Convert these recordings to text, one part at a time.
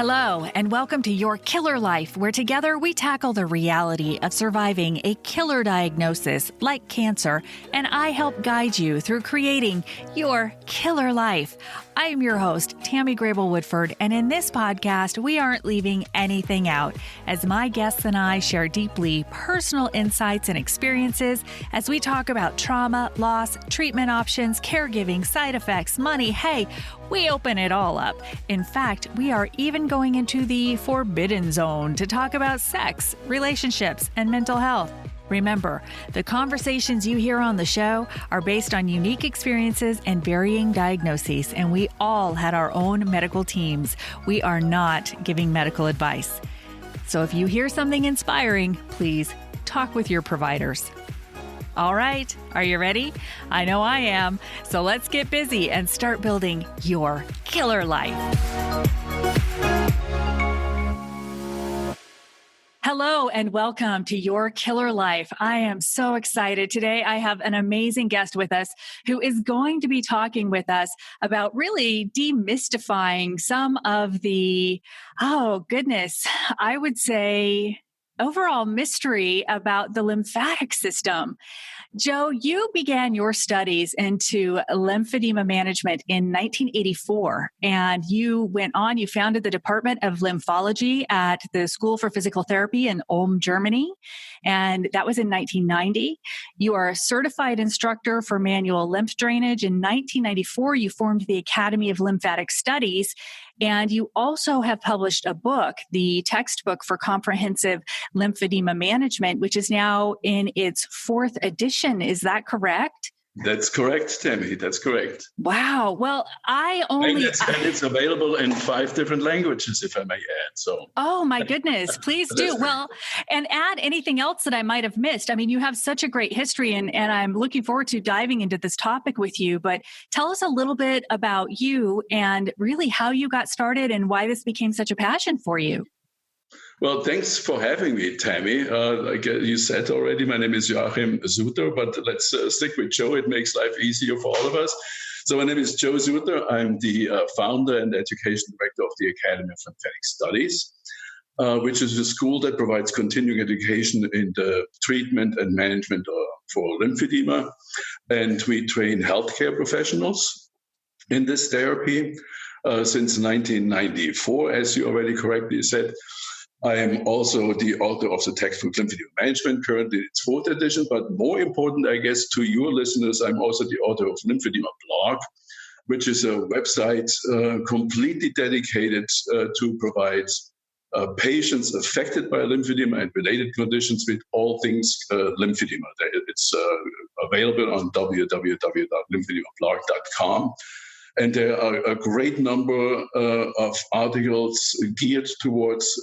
Hello, and welcome to Your Killer Life, where together we tackle the reality of surviving a killer diagnosis like cancer, and I help guide you through creating your killer life. I am your host, Tammey Woodford, and in this podcast, we aren't leaving anything out, as my guests and I share deeply personal insights and experiences as we talk about trauma, loss, treatment options, caregiving, side effects, money. Hey, we open it all up. In fact, we are even going into the forbidden zone to talk about sex, relationships, and mental health. Remember, the conversations you hear on the show are based on unique experiences and varying diagnoses, and we all had our own medical teams. We are not giving medical advice. So if you hear something inspiring, please talk with your providers. All right, are you ready? I know I am. So let's get busy and start building your killer life. Hello and welcome to Your Killer Life. I am so excited. Today I have an amazing guest with us who is going to be talking with us about really demystifying some of the, I would say, overall mystery about the lymphatic system. Joe, you began your studies into lymphedema management in 1984, and you went on, you founded the Department of Lymphology at the School for Physical Therapy in Ulm, Germany, and that was in 1990. You are a certified instructor for manual lymph drainage. In 1994, you formed the Academy of Lymphatic Studies, and you also have published a book, the textbook for Comprehensive Lymphedema Management, which is now in its fourth edition. Is that correct? That's correct, Tammey. That's correct. Wow. Well, And it's available in 5 different languages, if I may add. So. Oh, my goodness. Please do. Well, and add anything else that I might have missed. I mean, you have such a great history, and I'm looking forward to diving into this topic with you. But tell us a little bit about you and really how you got started and why this became such a passion for you. Well, thanks for having me, Tammey. Like you said already, my name is Joachim Zuther, but let's stick with Joe. It makes life easier for all of us. So my name is Joe Zuther. I'm the founder and education director of the Academy of Lymphatic Studies, which is a school that provides continuing education in the treatment and management for lymphedema. And we train healthcare professionals in this therapy since 1994, as you already correctly said. I am also the author of the textbook Lymphedema Management, currently its 4th edition, but more important, I guess, to your listeners, I'm also the author of Lymphedema Blog, which is a website completely dedicated to provide patients affected by lymphedema and related conditions with all things lymphedema. It's available on www.lymphedemablog.com. And there are a great number of articles geared towards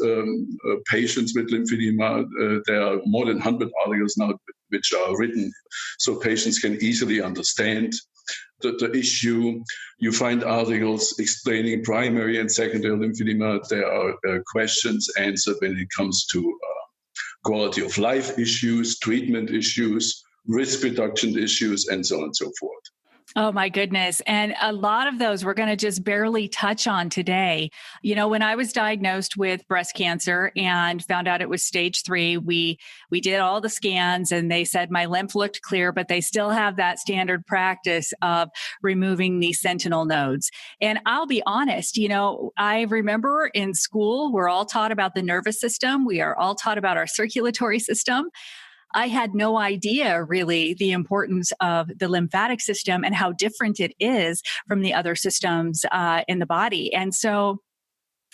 patients with lymphedema. There are more than 100 articles now which are written so patients can easily understand the issue. You find articles explaining primary and secondary lymphedema. There are questions answered when it comes to quality of life issues, treatment issues, risk reduction issues, and so on and so forth. Oh, my goodness. And a lot of those we're going to just barely touch on today. You know, when I was diagnosed with breast cancer and found out it was stage 3, we did all the scans and they said my lymph looked clear, but they still have that standard practice of removing the sentinel nodes. And I'll be honest, you know, I remember in school, we're all taught about the nervous system. We are all taught about our circulatory system. I had no idea really the importance of the lymphatic system and how different it is from the other systems in the body. And so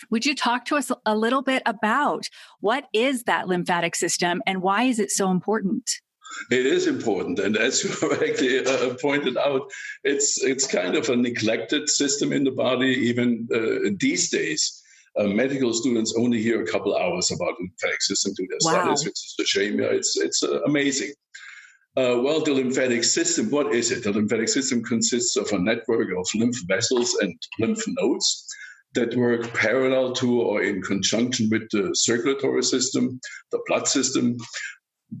would you talk to us a little bit about what is that lymphatic system and why is it so important? It is important. And as you correctly pointed out, it's kind of a neglected system in the body, even these days. Medical students only hear a couple hours about the lymphatic system through their studies, which is a shame. Yeah, it's amazing. Well, the lymphatic system, what is it? The lymphatic system consists of a network of lymph vessels and lymph nodes that work parallel to or in conjunction with the circulatory system, the blood system.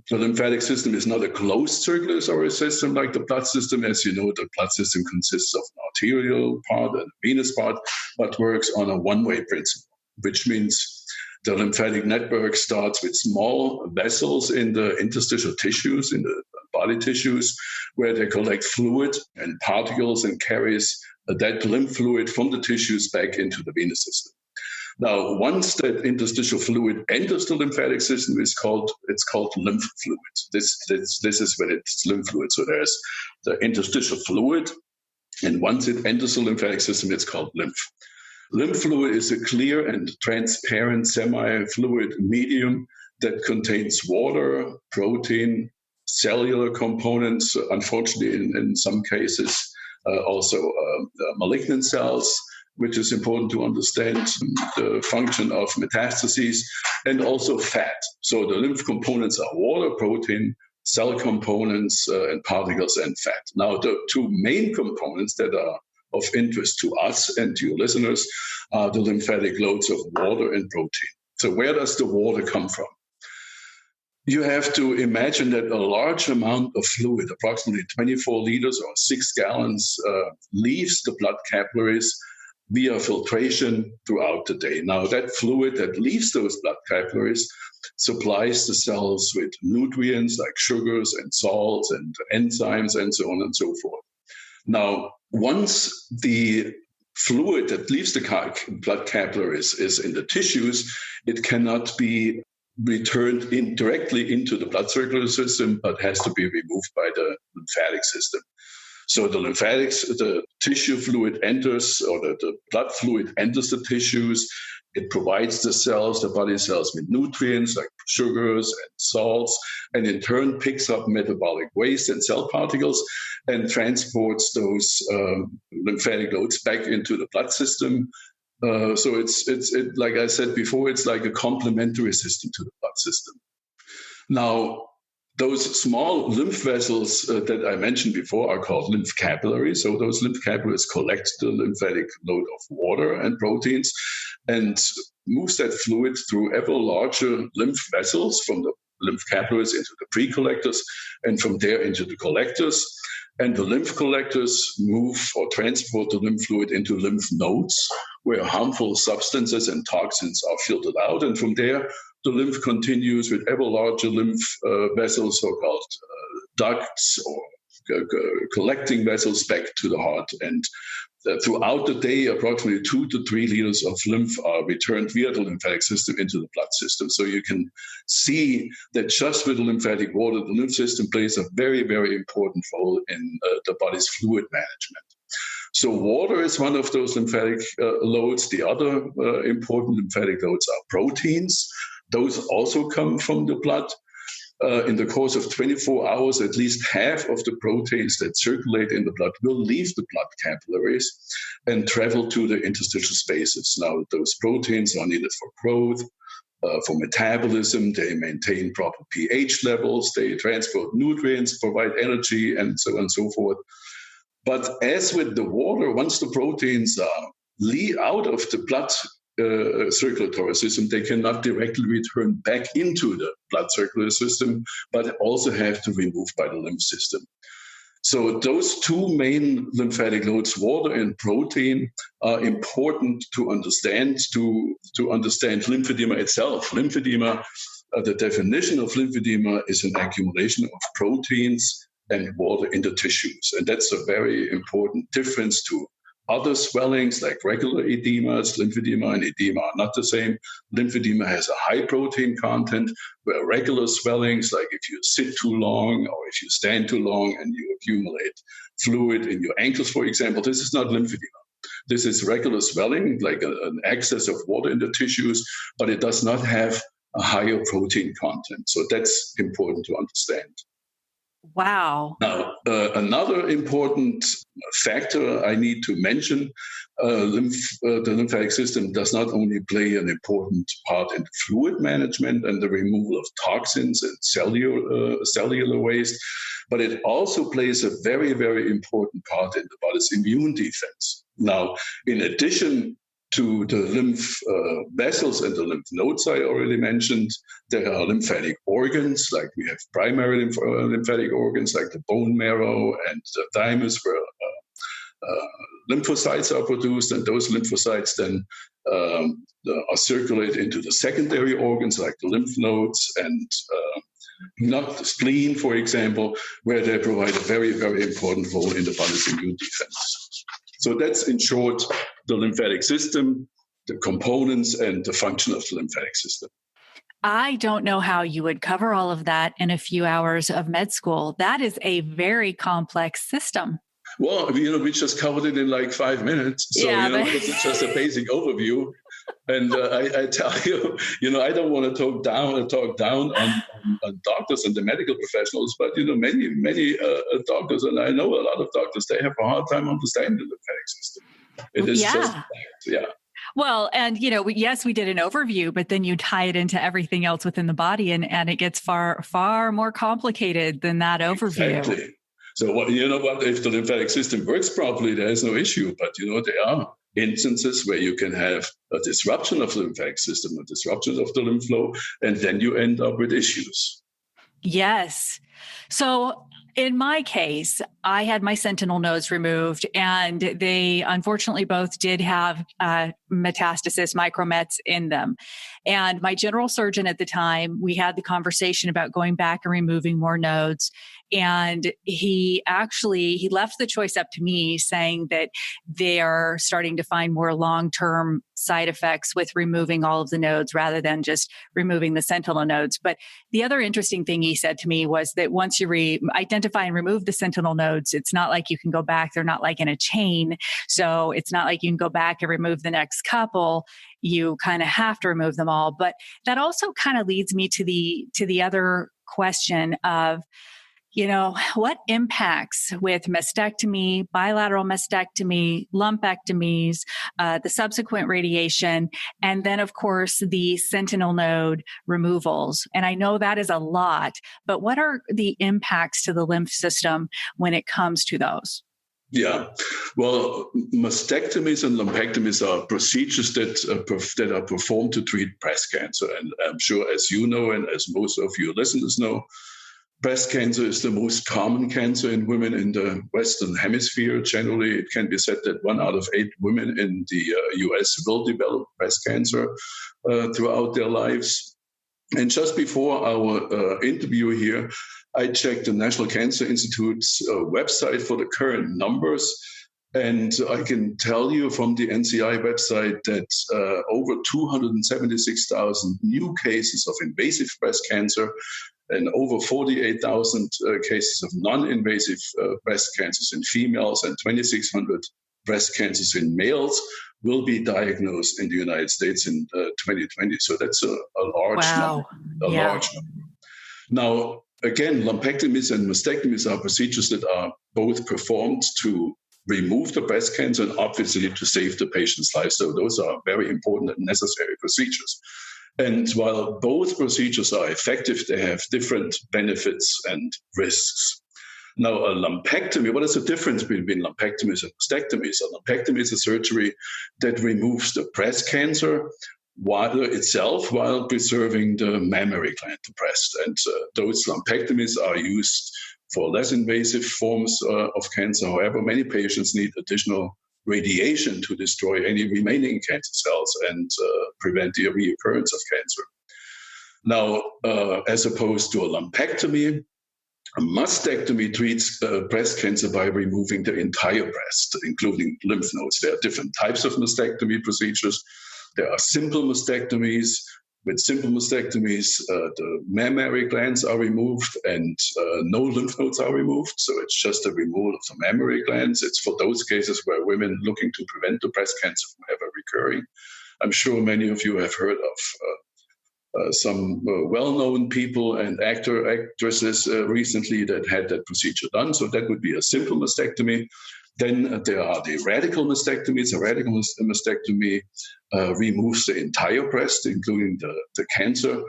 The lymphatic system is not a closed circulatory system like the blood system. As you know, the blood system consists of an arterial part and a venous part, but works on a one-way principle. which means the lymphatic network starts with small vessels in the interstitial tissues, in the body tissues, where they collect fluid and particles and carries that lymph fluid from the tissues back into the venous system. Now, once that interstitial fluid enters the lymphatic system, it's called lymph fluid. This is when it's lymph fluid. So there's the interstitial fluid, and once it enters the lymphatic system, it's called lymph. Lymph fluid is a clear and transparent semi-fluid medium that contains water, protein, cellular components, unfortunately in some cases also malignant cells, which is important to understand the function of metastases, and also fat. So the lymph components are water, protein, cell components, and particles and fat. Now, the two main components that are of interest to us and to your listeners are the lymphatic loads of water and protein. So where does the water come from? You have to imagine that a large amount of fluid, approximately 24 liters or 6 gallons, leaves the blood capillaries via filtration throughout the day. Now, that fluid that leaves those blood capillaries supplies the cells with nutrients like sugars and salts and enzymes and so on and so forth. Now, once the fluid that leaves the blood capillaries is in the tissues, it cannot be returned directly into the blood circulatory system, but has to be removed by the lymphatic system. So the tissue fluid enters, or the blood fluid enters the tissues. It provides the body cells with nutrients like sugars and salts, and in turn picks up metabolic waste and cell particles and transports those lymphatic loads back into the blood system. So it's like I said before, it's like a complementary system to the blood system. Now, those small lymph vessels that I mentioned before are called lymph capillaries. So those lymph capillaries collect the lymphatic load of water and proteins and moves that fluid through ever larger lymph vessels from the lymph capillaries into the pre-collectors and from there into the collectors. And the lymph collectors move or transport the lymph fluid into lymph nodes, where harmful substances and toxins are filtered out. And from there, the lymph continues with ever larger lymph vessels, so-called ducts or collecting vessels, back to the heart. And throughout the day, approximately 2 to 3 liters of lymph are returned via the lymphatic system into the blood system. So you can see that just with the lymphatic water, the lymph system plays a very, very important role in the body's fluid management. So water is one of those lymphatic loads. The other important lymphatic loads are proteins. Those also come from the blood. In the course of 24 hours, at least half of the proteins that circulate in the blood will leave the blood capillaries and travel to the interstitial spaces. Now, those proteins are needed for growth, for metabolism. They maintain proper pH levels. They transport nutrients, provide energy, and so on and so forth. But as with the water, once the proteins leave out of the blood circulatory system, they cannot directly return back into the blood circulatory system, but also have to be removed by the lymph system. So those two main lymphatic loads, water and protein, are important to understand lymphedema itself. Lymphedema, the definition of lymphedema is an accumulation of proteins and water in the tissues. And that's a very important difference to other swellings like regular edemas. Lymphedema and edema are not the same. Lymphedema has a high protein content, where regular swellings, like if you sit too long or if you stand too long and you accumulate fluid in your ankles, for example, this is not lymphedema. This is regular swelling, like an excess of water in the tissues, but it does not have a higher protein content. So that's important to understand. Wow. Now, another important factor I need to mention, the lymphatic system does not only play an important part in fluid management and the removal of toxins and cellular waste, but it also plays a very, very important part in the body's immune defense. Now, in addition to the lymph vessels and the lymph nodes I already mentioned, there are lymphatic organs, like we have primary lymphatic organs like the bone marrow and the thymus, where lymphocytes are produced, and those lymphocytes then circulate into the secondary organs like the lymph nodes and not the spleen, for example, where they provide a very, very important role in the body's immune defense. So that's, in short, the lymphatic system, the components, and the function of the lymphatic system. I don't know how you would cover all of that in a few hours of med school. That is a very complex system. Well, we just covered it in like 5 minutes. So, it's just a basic overview. And I tell you, I don't want to talk down on doctors and the medical professionals, but, many doctors, and I know a lot of doctors, they have a hard time understanding the lymphatic system. It is just a fact, yeah. Well, and, yes, we did an overview, but then you tie it into everything else within the body, and it gets far, far more complicated than that overview. Exactly. So, if the lymphatic system works properly, there is no issue. But, there are instances where you can have a disruption of the lymphatic system, a disruption of the lymph flow, and then you end up with issues. Yes. So in my case, I had my sentinel nodes removed, and they unfortunately both did have metastasis, micromets in them. And my general surgeon at the time, we had the conversation about going back and removing more nodes. And he left the choice up to me, saying that they are starting to find more long-term side effects with removing all of the nodes rather than just removing the sentinel nodes. But the other interesting thing he said to me was that once you identify and remove the sentinel nodes, it's not like you can go back. They're not like in a chain. So it's not like you can go back and remove the next couple. You kind of have to remove them all. But that also kind of leads me to the other question of, what impacts with mastectomy, bilateral mastectomy, lumpectomies, the subsequent radiation, and then, of course, the sentinel node removals. And I know that is a lot, but what are the impacts to the lymph system when it comes to those? Yeah, well, mastectomies and lumpectomies are procedures that are performed to treat breast cancer. And I'm sure, as you know, and as most of your listeners know, breast cancer is the most common cancer in women in the Western Hemisphere. Generally, it can be said that 1 out of 8 women in the U.S. will develop breast cancer throughout their lives. And just before our interview here, I checked the National Cancer Institute's website for the current numbers. And I can tell you from the NCI website that over 276,000 new cases of invasive breast cancer and over 48,000 cases of non-invasive breast cancers in females and 2,600 breast cancers in males will be diagnosed in the United States in 2020. So that's a large number. Large number. Now, again, lumpectomies and mastectomies are procedures that are both performed to remove the breast cancer and obviously to save the patient's life. So those are very important and necessary procedures. And while both procedures are effective, they have different benefits and risks. Now, a lumpectomy, what is the difference between lumpectomies and mastectomies? A lumpectomy is a surgery that removes the breast cancer while preserving the mammary gland, the breast. And those lumpectomies are used for less invasive forms of cancer. However, many patients need additional radiation to destroy any remaining cancer cells and prevent the reoccurrence of cancer. Now, as opposed to a lumpectomy, a mastectomy treats breast cancer by removing the entire breast, including lymph nodes. There are different types of mastectomy procedures. There are simple mastectomies. With simple mastectomies, the mammary glands are removed and no lymph nodes are removed. So it's just a removal of the mammary glands. It's for those cases where women looking to prevent the breast cancer from ever recurring. I'm sure many of you have heard of some well-known people and actresses recently that had that procedure done. So that would be a simple mastectomy. Then there are the radical mastectomies. A radical mastectomy removes the entire breast, including the cancer.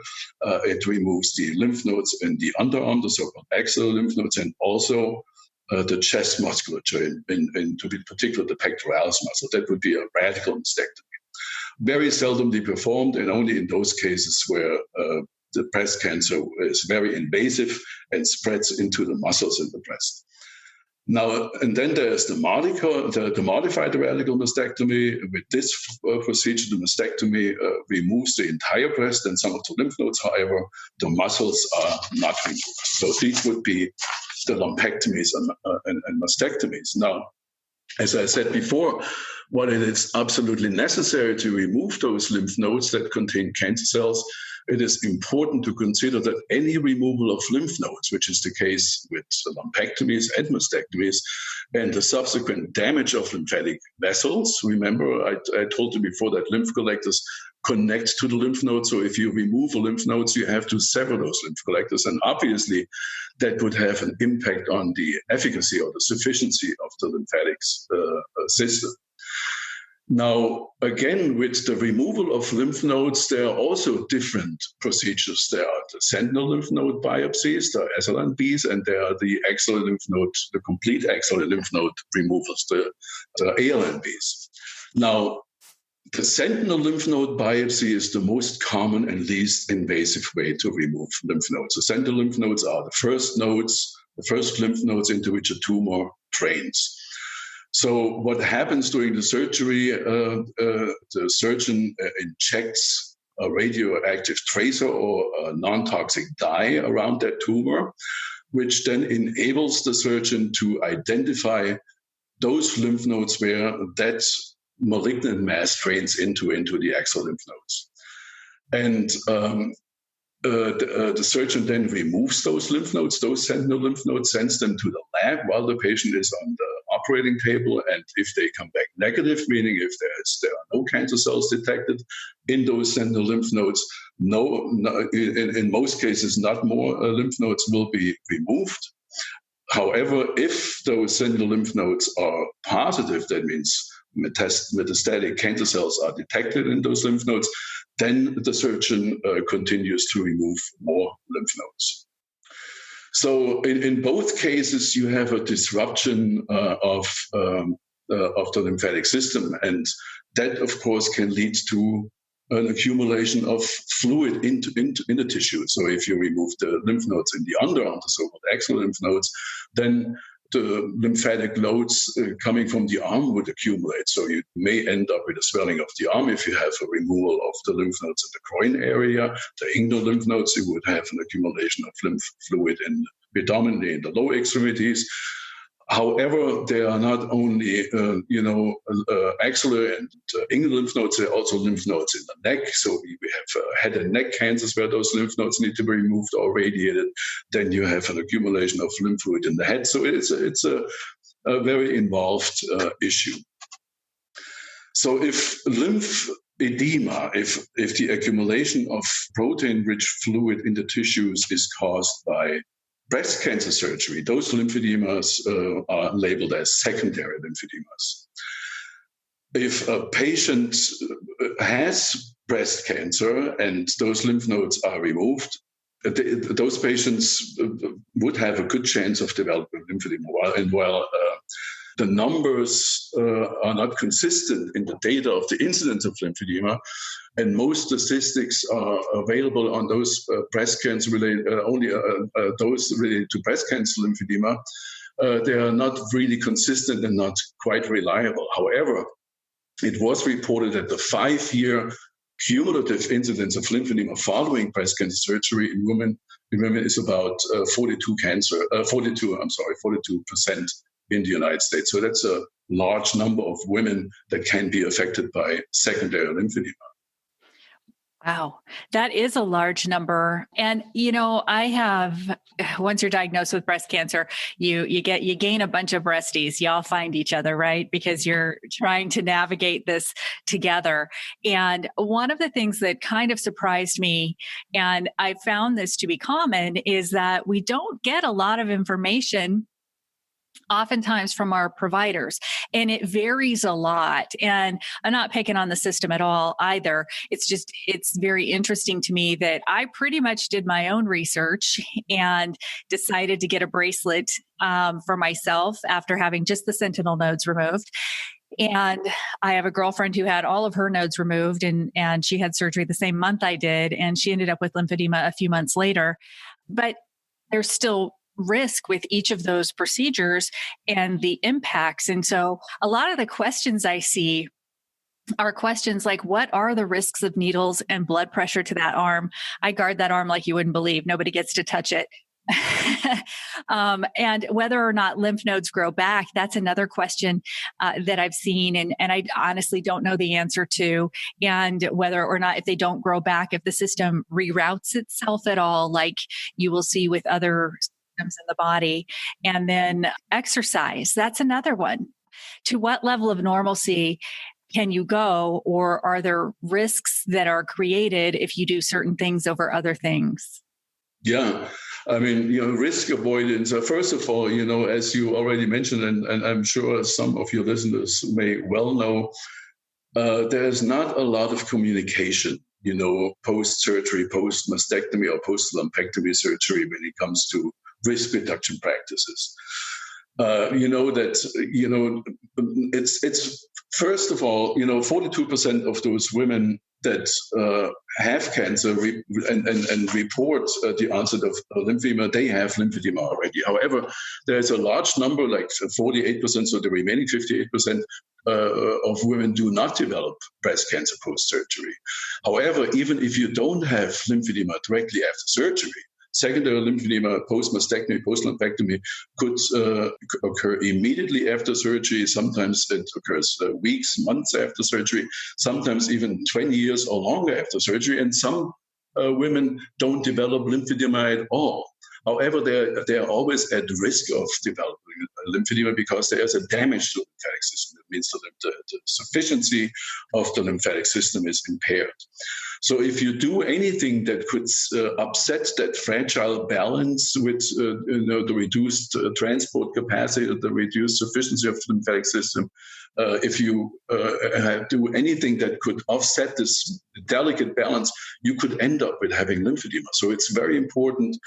It removes the lymph nodes in the underarm, the so-called axial lymph nodes, and also the chest musculature, to be particular the pectoralis muscle. That would be a radical mastectomy. Very seldomly performed, and only in those cases where the breast cancer is very invasive and spreads into the muscles in the breast. Now, and then there's the modified radical mastectomy. With this procedure, the mastectomy removes the entire breast and some of the lymph nodes. However, the muscles are not removed. So these would be the lumpectomies and mastectomies. Now, as I said before, while it is absolutely necessary to remove those lymph nodes that contain cancer cells, it is important to consider that any removal of lymph nodes, which is the case with lumpectomies and mastectomies, and the subsequent damage of lymphatic vessels. Remember, I told you before that lymph collectors connect to the lymph nodes. So if you remove a lymph nodes, you have to sever those lymph collectors. And obviously, that would have an impact on the efficacy or the sufficiency of the lymphatic system. Now, again, with the removal of lymph nodes, there are also different procedures. There are the sentinel lymph node biopsies, the SLNBs, and there are the axillary lymph node, the complete axillary lymph node removals, the ALNBs. Now, the sentinel lymph node biopsy is the most common and least invasive way to remove lymph nodes. The sentinel lymph nodes are the first lymph nodes into which a tumor drains. So what happens during the surgery, the surgeon injects a radioactive tracer or a non-toxic dye around that tumor, which then enables the surgeon to identify those lymph nodes where that malignant mass drains into the axillary lymph nodes. And the surgeon then removes those lymph nodes, those sentinel lymph nodes, sends them to the lab while the patient is on the operating table. And if they come back negative, meaning if there are no cancer cells detected in those sentinel lymph nodes, in most cases, not more lymph nodes will be removed. However, if those sentinel lymph nodes are positive, that means metastatic cancer cells are detected in those lymph nodes, then the surgeon continues to remove more lymph nodes. So in both cases, you have a disruption of the lymphatic system, and that, of course, can lead to an accumulation of fluid in the tissue. So if you remove the lymph nodes in the underarm, the so-called axial lymph nodes, then the lymphatic loads coming from the arm would accumulate. So you may end up with a swelling of the arm. If you have a removal of the lymph nodes in the groin area, the inguinal lymph nodes, you would have an accumulation of lymph fluid predominantly in the lower extremities. However, there are not only, axillary and inguinal lymph nodes, there are also lymph nodes in the neck. So we have head and neck cancers where those lymph nodes need to be removed or radiated. Then you have an accumulation of lymph fluid in the head. So it's a very involved issue. So if lymphedema, if the accumulation of protein-rich fluid in the tissues is caused by breast cancer surgery, those lymphedemas are labeled as secondary lymphedemas. If a patient has breast cancer and those lymph nodes are removed, those patients would have a good chance of developing lymphedema. And while the numbers are not consistent in the data of the incidence of lymphedema, and most statistics are available on those breast cancer related, only those related to breast cancer lymphedema, they are not really consistent and not quite reliable. However, it was reported that the 5-year cumulative incidence of lymphedema following breast cancer surgery in women is about 42% in the United States. So that's a large number of women that can be affected by secondary lymphedema. Wow, that is a large number. And, once you're diagnosed with breast cancer, you gain a bunch of breasties. Y'all find each other, right? Because you're trying to navigate this together. And one of the things that kind of surprised me, and I found this to be common, is that we don't get a lot of information oftentimes from our providers, and it varies a lot. And I'm not picking on the system at all either. It's very interesting to me that I pretty much did my own research and decided to get a bracelet for myself after having just the sentinel nodes removed. And I have a girlfriend who had all of her nodes removed, and she had surgery the same month I did, and she ended up with lymphedema a few months later. But there's still risk with each of those procedures and the impacts. And so a lot of the questions I see are questions like, what are the risks of needles and blood pressure to that arm? I guard that arm like you wouldn't believe. Nobody gets to touch it. And whether or not lymph nodes grow back, that's another question that I've seen. And I honestly don't know the answer to. And whether or not, if they don't grow back, if the system reroutes itself at all, like you will see with other systems in the body. And then exercise, that's another one. To what level of normalcy can you go, or are there risks that are created if you do certain things over other things? Yeah, I mean, risk avoidance. First of all, as you already mentioned, and I'm sure some of your listeners may well know, there's not a lot of communication, post-surgery, post-mastectomy or post-lumpectomy surgery when it comes to risk reduction practices. It's first of all, 42% of those women that have cancer and report the onset of lymphedema, they have lymphedema already. However, there's a large number, like 48%, so the remaining 58% of women do not develop breast cancer post-surgery. However, even if you don't have lymphedema directly after surgery, secondary lymphedema, post-mastectomy, post-lumpectomy could occur immediately after surgery. Sometimes it occurs weeks, months after surgery, sometimes even 20 years or longer after surgery. And some women don't develop lymphedema at all. However, they are always at risk of developing lymphedema because there is a damage to the lymphatic system. It means the sufficiency of the lymphatic system is impaired. So if you do anything that could upset that fragile balance with the reduced transport capacity, the reduced sufficiency of the lymphatic system, if you do anything that could offset this delicate balance, you could end up with having lymphedema. So it's very important,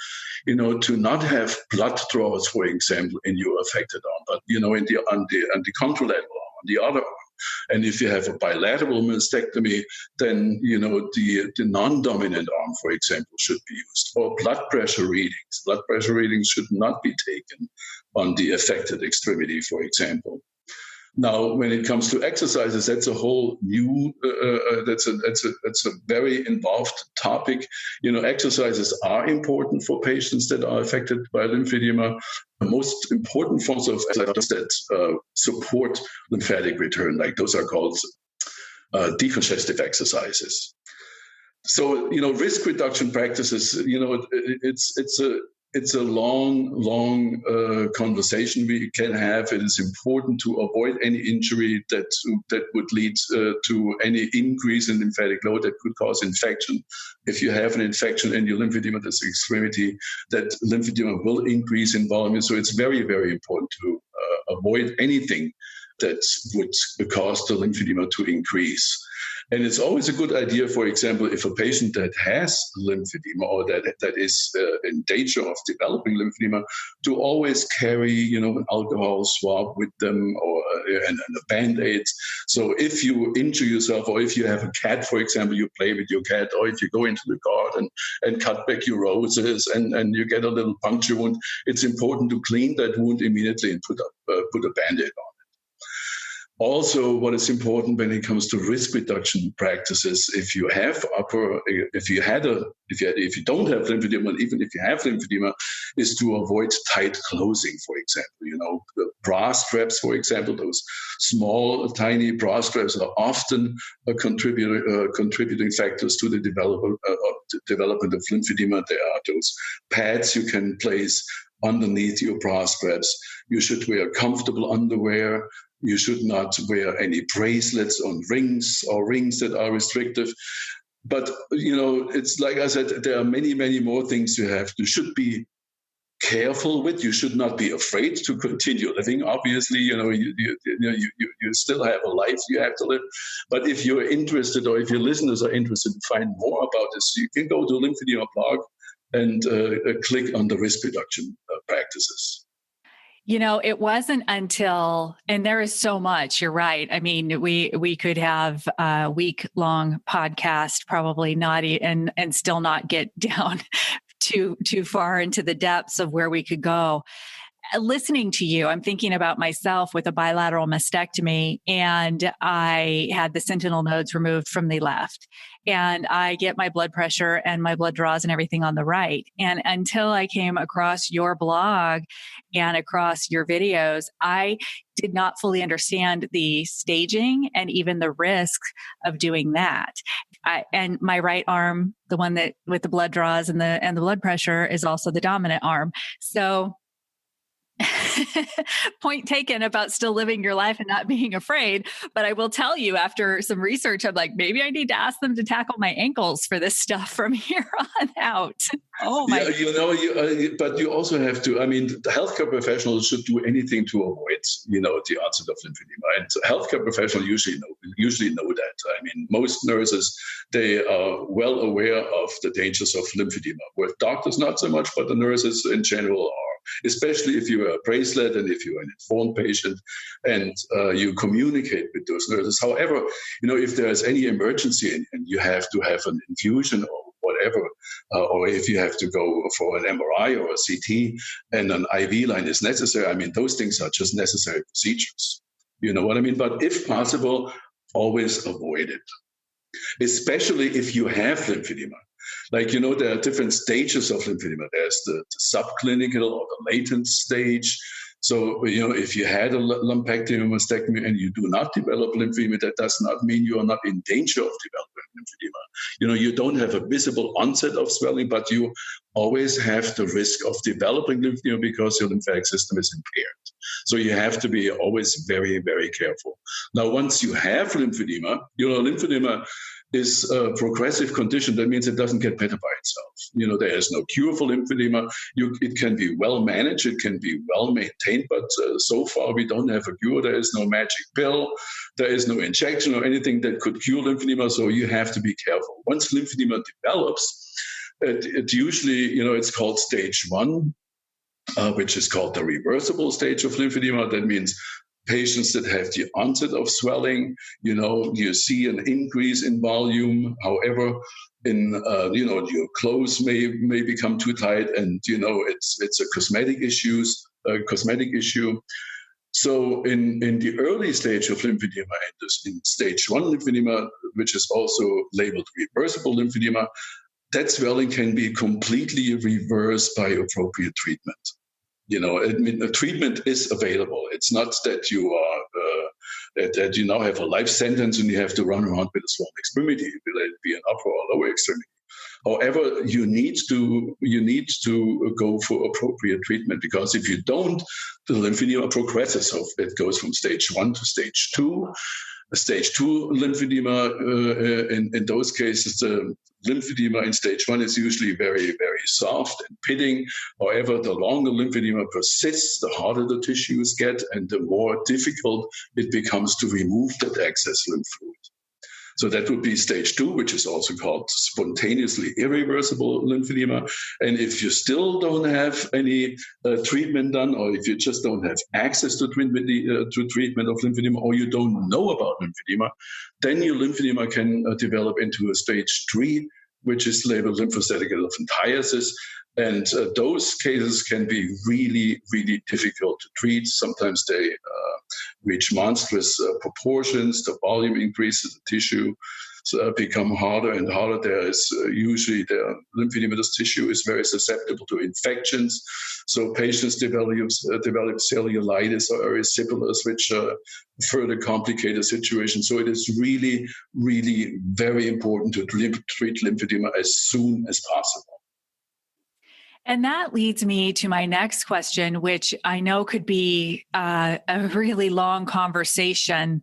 to not have blood draws, for example, in your affected arm, but on the contralateral arm, on the other arm. And if you have a bilateral mastectomy, then the non-dominant arm, for example, should be used. Or blood pressure readings. Blood pressure readings should not be taken on the affected extremity, for example. Now, when it comes to exercises, that's a whole new, that's a very involved topic. Exercises are important for patients that are affected by lymphedema. The most important forms of exercises that support lymphatic return, like those are called decongestive exercises. So, risk reduction practices, it's a long conversation we can have. It is important to avoid any injury that would lead to any increase in lymphatic load that could cause infection. If you have an infection in your lymphedematous extremity, that lymphedema will increase in volume. So it's very, very important to avoid anything that would cause the lymphedema to increase. And it's always a good idea, for example, if a patient that has lymphedema or that is in danger of developing lymphedema, to always carry, an alcohol swab with them and a Band-Aid. So if you injure yourself, or if you have a cat, for example, you play with your cat, or if you go into the garden and cut back your roses and you get a little puncture wound, it's important to clean that wound immediately and put a Band-Aid on. Also, what is important when it comes to risk reduction practices, if you don't have lymphedema, even if you have lymphedema, is to avoid tight closing, for example. The bra straps, for example, those small, tiny bra straps are often contributing factors to the development of lymphedema. There are those pads you can place underneath your bra straps. You should wear comfortable underwear. You should not wear any bracelets on rings or rings that are restrictive. But, it's like I said, there are many, many more things you should be careful with. You should not be afraid to continue living. Obviously, you still have a life you have to live. But if you're interested, or if your listeners are interested to find more about this, you can go to Lymphedema blog and click on the risk reduction practices. It wasn't until, and there is so much, you're right. I mean, we could have a week-long podcast, probably not, and still not get down too far into the depths of where we could go. Listening to you, I'm thinking about myself with a bilateral mastectomy, and I had the sentinel nodes removed from the left. And I get my blood pressure and my blood draws and everything on the right. And until I came across your blog and across your videos, I did not fully understand the staging and even the risk of doing that. And my right arm, the one that with the blood draws and the blood pressure, is also the dominant arm. So point taken about still living your life and not being afraid. But I will tell you, after some research, I'm like, maybe I need to ask them to tackle my ankles for this stuff from here on out. Oh my! Yeah, but you also have to. I mean, the healthcare professionals should do anything to avoid, the onset of lymphedema. And healthcare professionals usually know that. I mean, most nurses, they are well aware of the dangers of lymphedema. With doctors, not so much, but the nurses in general are. Especially if you're a bracelet and if you're an informed patient and you communicate with those nurses. However, if there's any emergency and you have to have an infusion or whatever, or if you have to go for an MRI or a CT and an IV line is necessary, I mean, those things are just necessary procedures. You know what I mean? But if possible, always avoid it, especially if you have lymphedema. Like, there are different stages of lymphedema. There's the subclinical or the latent stage. So, if you had a lumpectomy or mastectomy and you do not develop lymphedema, that does not mean you are not in danger of developing lymphedema. You don't have a visible onset of swelling, but you always have the risk of developing lymphedema because your lymphatic system is impaired. So you have to be always very, very careful. Now, once you have lymphedema, lymphedema is a progressive condition. That means it doesn't get better by itself. There is no cure for lymphedema. It can be well managed, it can be well maintained, but so far we don't have a cure. There is no magic pill, there is no injection or anything that could cure lymphedema. So you have to be careful. Once lymphedema develops, it usually, it's called stage 1, which is called the reversible stage of lymphedema. That means patients that have the onset of swelling, you see an increase in volume. However, your clothes may become too tight, and it's a cosmetic issue. So in the early stage of lymphedema, in stage 1 lymphedema, which is also labeled reversible lymphedema, that swelling can be completely reversed by appropriate treatment. The treatment is available. It's not that you are that you now have a life sentence and you have to run around with a swollen extremity, will it be an upper or lower extremity. However, you need to go for appropriate treatment, because if you don't, the lymphedema progresses. So it goes from stage 1 to stage 2. Stage 2 lymphedema, in those cases, the lymphedema in stage 1 is usually very, very soft and pitting. However, the longer lymphedema persists, the harder the tissues get and the more difficult it becomes to remove that excess lymph fluid. So that would be stage 2, which is also called spontaneously irreversible lymphedema. And if you still don't have any treatment done, or if you just don't have access to treatment of lymphedema, or you don't know about lymphedema, then your lymphedema can develop into a stage 3, which is labeled lymphocytic elephantiasis. And those cases can be really, really difficult to treat. Sometimes they reach monstrous proportions. The volume increases, the tissue become harder and harder. There is usually the lymphedematous tissue is very susceptible to infections. So patients develop cellulitis or erysipelas, which further complicate the situation. So it is really, really very important to treat lymphedema as soon as possible. And that leads me to my next question, which I know could be a really long conversation.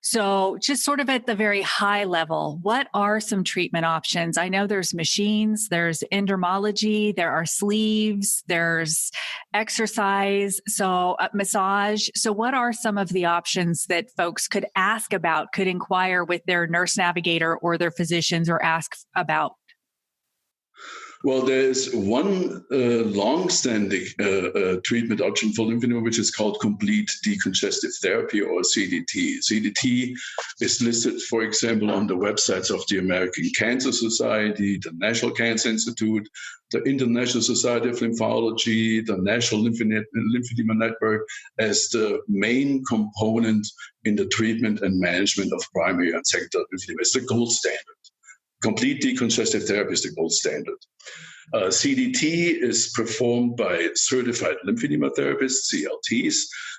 So just sort of at the very high level, what are some treatment options? I know there's machines, there's endermology, there are sleeves, there's exercise, so massage. So what are some of the options that folks could ask about, could inquire with their nurse navigator or their physicians or ask about? Well, there's one long-standing treatment option for lymphedema, which is called complete decongestive therapy, or CDT. CDT is listed, for example, on the websites of the American Cancer Society, the National Cancer Institute, the International Society of Lymphology, the National Lymphedema Network, as the main component in the treatment and management of primary and secondary lymphedema. It's the gold standard. Complete decongestive therapy is the gold standard. CDT is performed by certified lymphedema therapists, CLTs.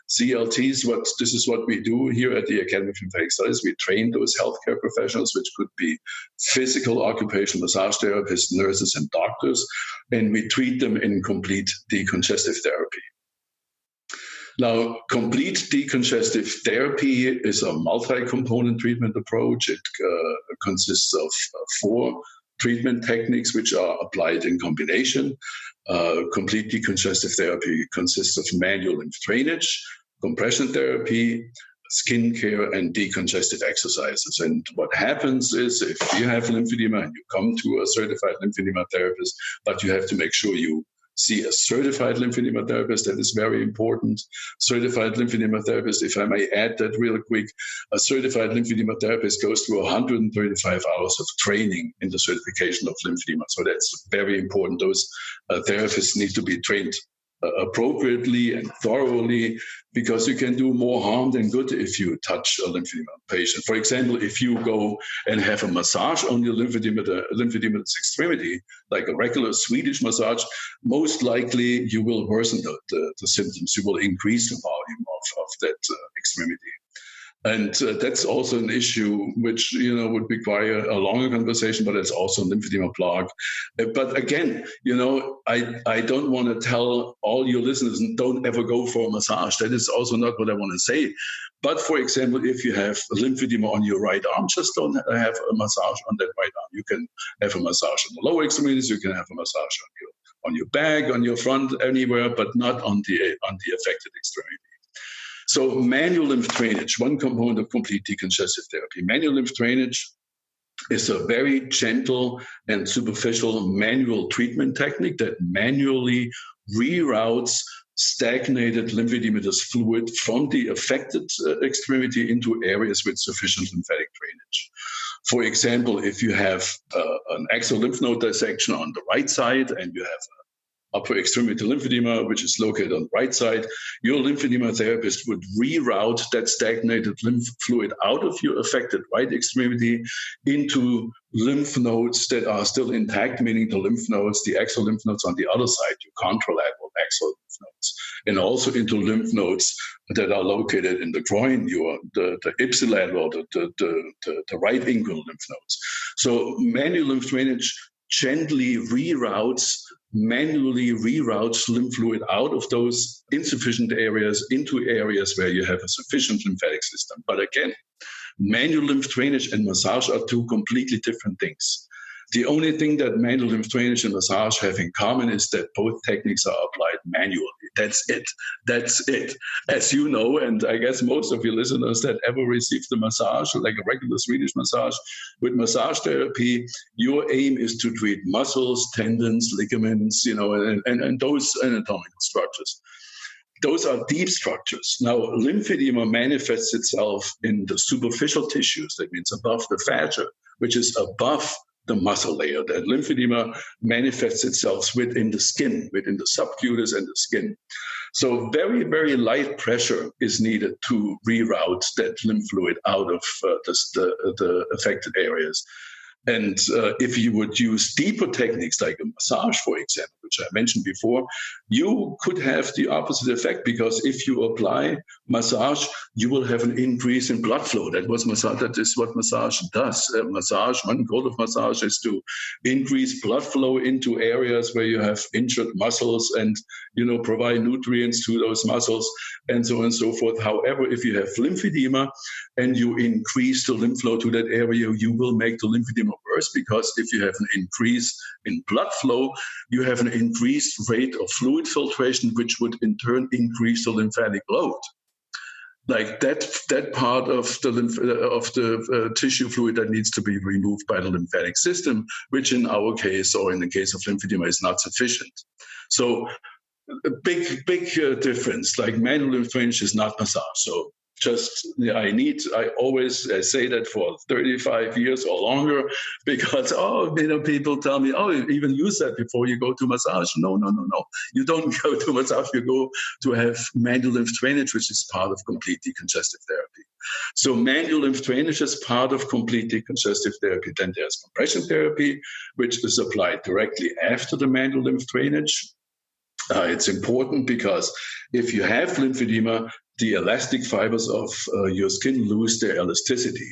CLTs, this is what we do here at the Academy of Lymphatic Studies. We train those healthcare professionals, which could be physical, occupational massage therapists, nurses, and doctors, and we treat them in complete decongestive therapy. Now, complete decongestive therapy is a multi-component treatment approach. It consists of 4 treatment techniques which are applied in combination. Complete decongestive therapy consists of manual lymph drainage, compression therapy, skin care, and decongestive exercises. And what happens is, if you have lymphedema and you come to a certified lymphedema therapist, but you have to make sure you see a certified lymphedema therapist. That is very important. Certified lymphedema therapist, if I may add that real quick, a certified lymphedema therapist goes through 135 hours of training in the certification of lymphedema. So that's very important. Those therapists need to be trained appropriately and thoroughly, because you can do more harm than good if you touch a lymphedema patient. For example, if you go and have a massage on your lymphedematous extremity, like a regular Swedish massage, most likely you will worsen the symptoms. You will increase the volume of that extremity. And that's also an issue which, would require a longer conversation, but it's also a lymphedema blog. But again, I don't want to tell all your listeners, don't ever go for a massage. That is also not what I want to say. But for example, if you have lymphedema on your right arm, just don't have a massage on that right arm. You can have a massage on the lower extremities. You can have a massage on your back, on your front, anywhere, but not on the affected extremity. So manual lymph drainage, one component of complete decongestive therapy. Manual lymph drainage is a very gentle and superficial manual treatment technique that manually reroutes stagnated lymphedematous fluid from the affected extremity into areas with sufficient lymphatic drainage. For example, if you have an axial lymph node dissection on the right side and you have upper extremity lymphedema, which is located on the right side, your lymphedema therapist would reroute that stagnated lymph fluid out of your affected right extremity into lymph nodes that are still intact, meaning the lymph nodes, the axial lymph nodes on the other side, your contralateral axial lymph nodes, and also into lymph nodes that are located in the groin, the ipsilateral, the right inguinal lymph nodes. So manual lymph drainage gently manually reroutes lymph fluid out of those insufficient areas into areas where you have a sufficient lymphatic system. But again, manual lymph drainage and massage are 2 completely different things. The only thing that manual lymph drainage and massage have in common is that both techniques are applied manually. That's it. As you know, and I guess most of your listeners that ever received a massage, like a regular Swedish massage, with massage therapy, your aim is to treat muscles, tendons, ligaments, and those anatomical structures. Those are deep structures. Now, lymphedema manifests itself in the superficial tissues. That means above the fascia, which is above the muscle layer. That lymphedema manifests itself within the skin, within the subcutis and the skin. So very, very light pressure is needed to reroute that lymph fluid out of the affected areas. And if you would use deeper techniques like a massage, for example, which I mentioned before, you could have the opposite effect, because if you apply massage, you will have an increase in blood flow. That is what massage does. One goal of massage is to increase blood flow into areas where you have injured muscles and, provide nutrients to those muscles and so on and so forth. However, if you have lymphedema and you increase the lymph flow to that area, you will make the lymphedema worse, because if you have an increase in blood flow, you have an increased rate of fluid filtration, which would in turn increase the lymphatic load. like that part of the tissue fluid that needs to be removed by the lymphatic system, which in our case or in the case of lymphedema is not sufficient. So a big difference. Like manual lymph drainage is not massage. So I always say that for 35 years or longer, because people tell me, you even use that before you go to massage. No. You don't go to massage. You go to have manual lymph drainage, which is part of complete decongestive therapy. So manual lymph drainage is part of complete decongestive therapy. Then there's compression therapy, which is applied directly after the manual lymph drainage. It's important because if you have lymphedema, the elastic fibers of your skin lose their elasticity.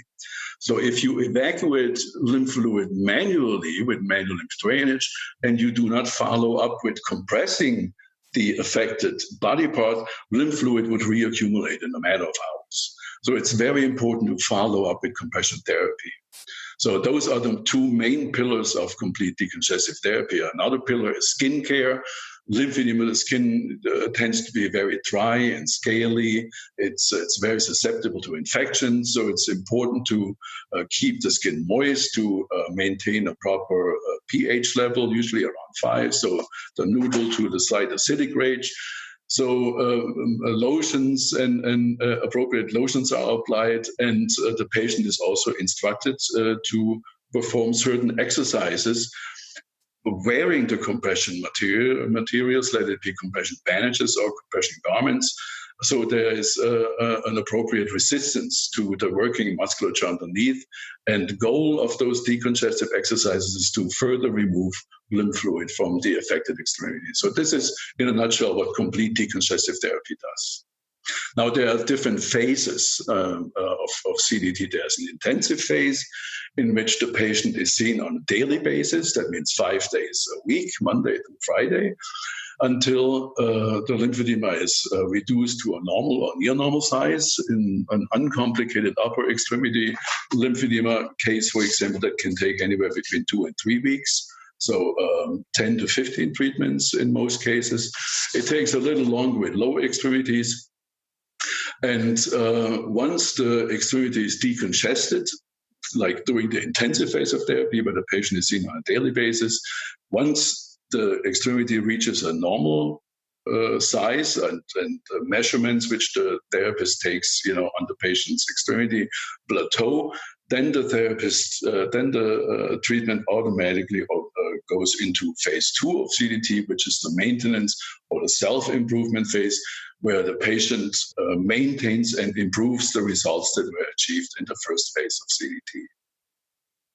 So if you evacuate lymph fluid manually with manual lymph drainage and you do not follow up with compressing the affected body part, lymph fluid would reaccumulate in a matter of hours. So it's very important to follow up with compression therapy. So those are the two main pillars of complete decongestive therapy. Another pillar is skin care. Lymphedema, the skin tends to be very dry and scaly. It's very susceptible to infection. So it's important to keep the skin moist, to maintain a proper pH level, usually around 5. So the neutral to the slight acidic range. So lotions and appropriate lotions are applied, and the patient is also instructed to perform certain exercises wearing the compression materials, let it be compression bandages or compression garments. So there is an appropriate resistance to the working musculature underneath. And the goal of those decongestive exercises is to further remove lymph fluid from the affected extremity. So this is, in a nutshell, what complete decongestive therapy does. Now, there are different phases of CDT. There's an intensive phase in which the patient is seen on a daily basis. That means 5 days a week, Monday to Friday, until the lymphedema is reduced to a normal or near normal size. In an uncomplicated upper extremity lymphedema case, for example, that can take anywhere between 2 and 3 weeks. So 10 to 15 treatments in most cases. It takes a little longer with lower extremities. And once the extremity is decongested, like during the intensive phase of therapy, where the patient is seen on a daily basis, once the extremity reaches a normal size and measurements which the therapist takes, on the patient's extremity plateau, then the treatment automatically goes into phase 2 of CDT, which is the maintenance or the self-improvement phase, where the patient maintains and improves the results that were achieved in the first phase of CDT.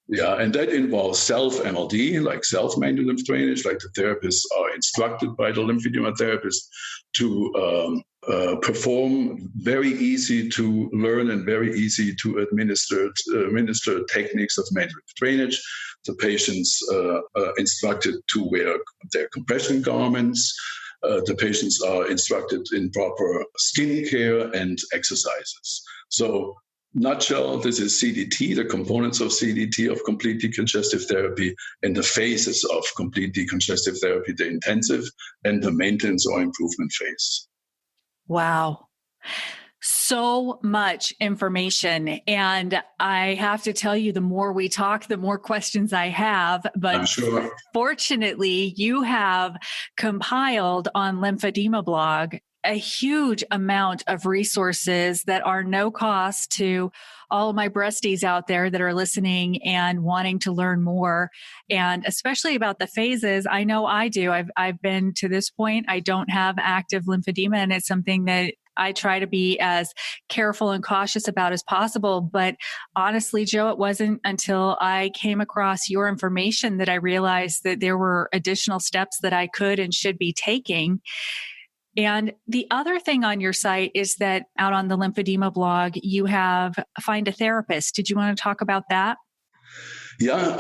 Yeah, and that involves self-MLD, like self-manual lymph drainage, like the therapists are instructed by the lymphedema therapist to perform very easy to learn and very easy to administer techniques of manual lymph drainage. The patients are instructed to wear their compression garments. The patients are instructed in proper skin care and exercises. So, nutshell, this is CDT, the components of CDT, of complete decongestive therapy, and the phases of complete decongestive therapy, the intensive and the maintenance or improvement phase. Wow. So much information. And I have to tell you, the more we talk, the more questions I have. But I'm sure. Fortunately, you have compiled on Lymphedema blog a huge amount of resources that are no cost to all of my breasties out there that are listening and wanting to learn more. And especially about the phases, I know I do. I've been to this point. I don't have active lymphedema, and it's something that I try to be as careful and cautious about as possible. But honestly, Joe, it wasn't until I came across your information that I realized that there were additional steps that I could and should be taking. And the other thing on your site is that out on the Lymphedema blog, you have Find a Therapist. Did you want to talk about that? Yeah,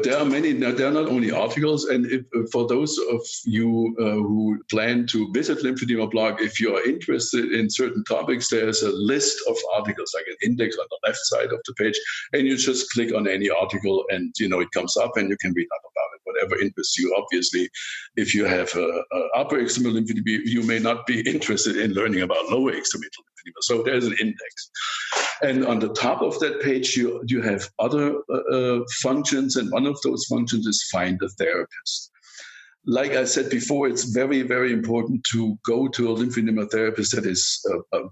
there are many. There are not only articles, and for those of you who plan to visit Lymphedema blog, if you are interested in certain topics, there's a list of articles, like an index on the left side of the page, and you just click on any article, and it comes up, and you can read up about it, whatever interests you. Obviously, if you have upper extremity lymphedema, you may not be interested in learning about lower extremity lymphedema. So there's an index. And on the top of that page, you have other functions, and one of those functions is find a therapist. Like I said before, it's very, very important to go to a lymphedema therapist that is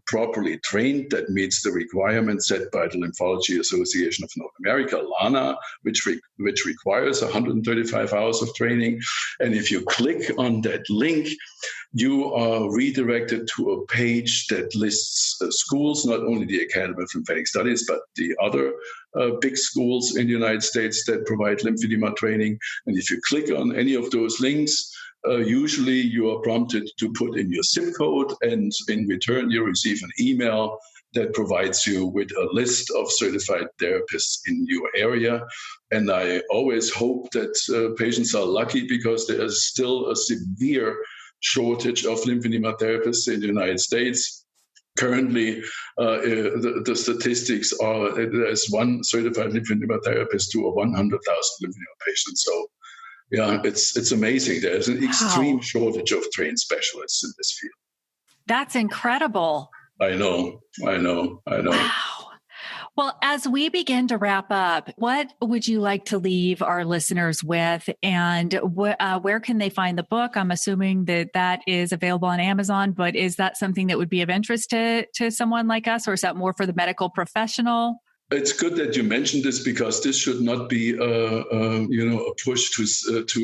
properly trained, that meets the requirements set by the Lymphology Association of North America, LANA, which requires 135 hours of training. And if you click on that link, you are redirected to a page that lists schools, not only the Academy of Lymphatic Studies, but the other big schools in the United States that provide lymphedema training. And if you click on any of those links, usually you are prompted to put in your zip code, and in return you receive an email that provides you with a list of certified therapists in your area. And I always hope that patients are lucky, because there is still a severe shortage of lymphedema therapists in the United States. Currently, the statistics are there's one certified lymphedema therapist to 100,000 lymphedema patients. So, yeah, it's amazing. There's an extreme shortage of trained specialists in this field. That's incredible. I know. Wow. Well, as we begin to wrap up, what would you like to leave our listeners with? And where can they find the book? I'm assuming that is available on Amazon, but is that something that would be of interest to someone like us, or is that more for the medical professional? It's good that you mentioned this, because this should not be a push to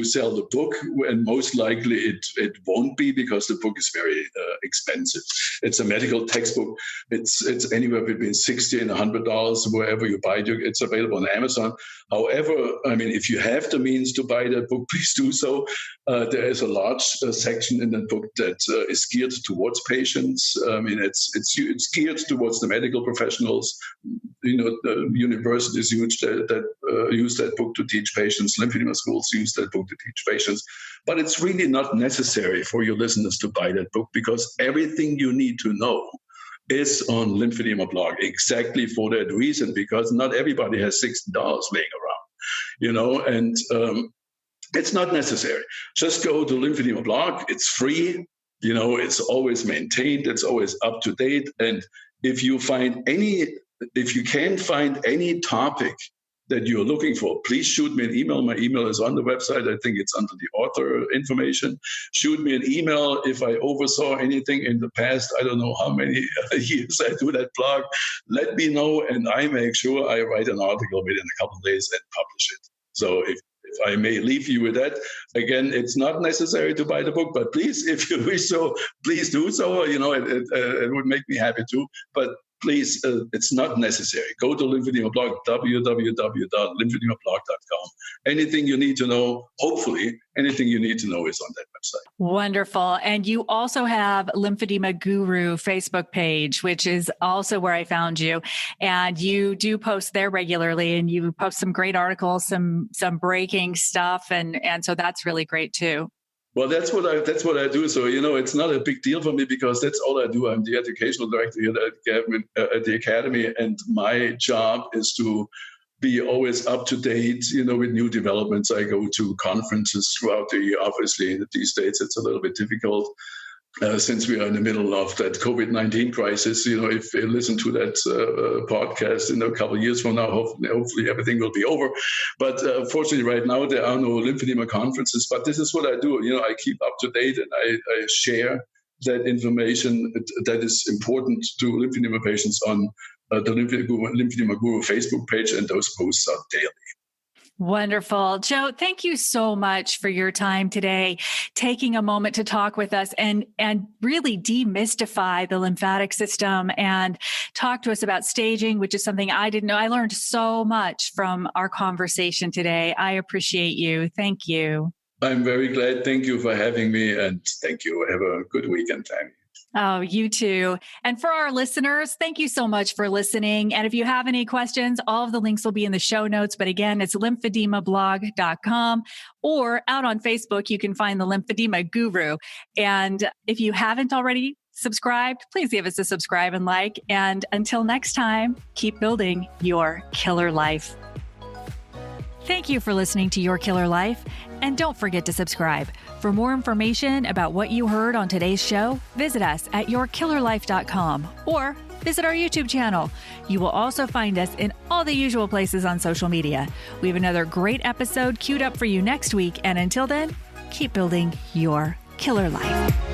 sell the book, and most likely it won't be, because the book is very expensive. It's a medical textbook. It's anywhere between $60 and $100 wherever you buy it. It's available on Amazon. However, I mean, if you have the means to buy that book, please do so. There is a large section in that book that is geared towards patients. I mean, it's geared towards the medical professionals. The universities use that book to teach patients. Lymphedema schools use that book to teach patients. But it's really not necessary for your listeners to buy that book, because everything you need to know is on Lymphedema blog, exactly for that reason, because not everybody has $60 laying around, and it's not necessary. Just go to Lymphedema blog. It's free. It's always maintained. It's always up to date. And if you can find any topic that you're looking for, please shoot me an email. My email is on the website. I think it's under the author information. Shoot me an email if I oversaw anything in the past. I don't know how many years I do that blog. Let me know, and I make sure I write an article within a couple of days and publish it. So if I may leave you with that. Again, it's not necessary to buy the book, but please, if you wish so, please do so. It would make me happy too. But please, it's not necessary. Go to Lymphedema blog, www.lymphedemablog.com. Anything you need to know, hopefully, anything you need to know is on that website. Wonderful. And you also have Lymphedema Guru Facebook page, which is also where I found you. And you do post there regularly, and you post some great articles, some breaking stuff. And so that's really great too. Well, that's what I do. So, it's not a big deal for me, because that's all I do. I'm the educational director here at the Academy, and my job is to be always up to date, with new developments. I go to conferences throughout the year. Obviously, these days it's a little bit difficult since we are in the middle of that COVID-19 crisis. If you listen to that podcast in a couple of years from now, hopefully everything will be over. But fortunately, right now, there are no lymphedema conferences. But this is what I do. I keep up to date, and I share that information that is important to lymphedema patients on the Lymphedema Guru Facebook page, and those posts are daily. Wonderful. Joe, thank you so much for your time today, taking a moment to talk with us and really demystify the lymphatic system and talk to us about staging, which is something I didn't know. I learned so much from our conversation today. I appreciate you. Thank you. I'm very glad. Thank you for having me, and thank you. Have a good weekend, Tammey. Oh, you too. And for our listeners, thank you so much for listening. And if you have any questions, all of the links will be in the show notes. But again, it's lymphedemablog.com, or out on Facebook, you can find the Lymphedema Guru. And if you haven't already subscribed, please give us a subscribe and like. And until next time, keep building your killer life. Thank you for listening to Your Killer Life, and don't forget to subscribe. For more information about what you heard on today's show, visit us at yourkillerlife.com or visit our YouTube channel. You will also find us in all the usual places on social media. We have another great episode queued up for you next week, and until then, keep building your killer life.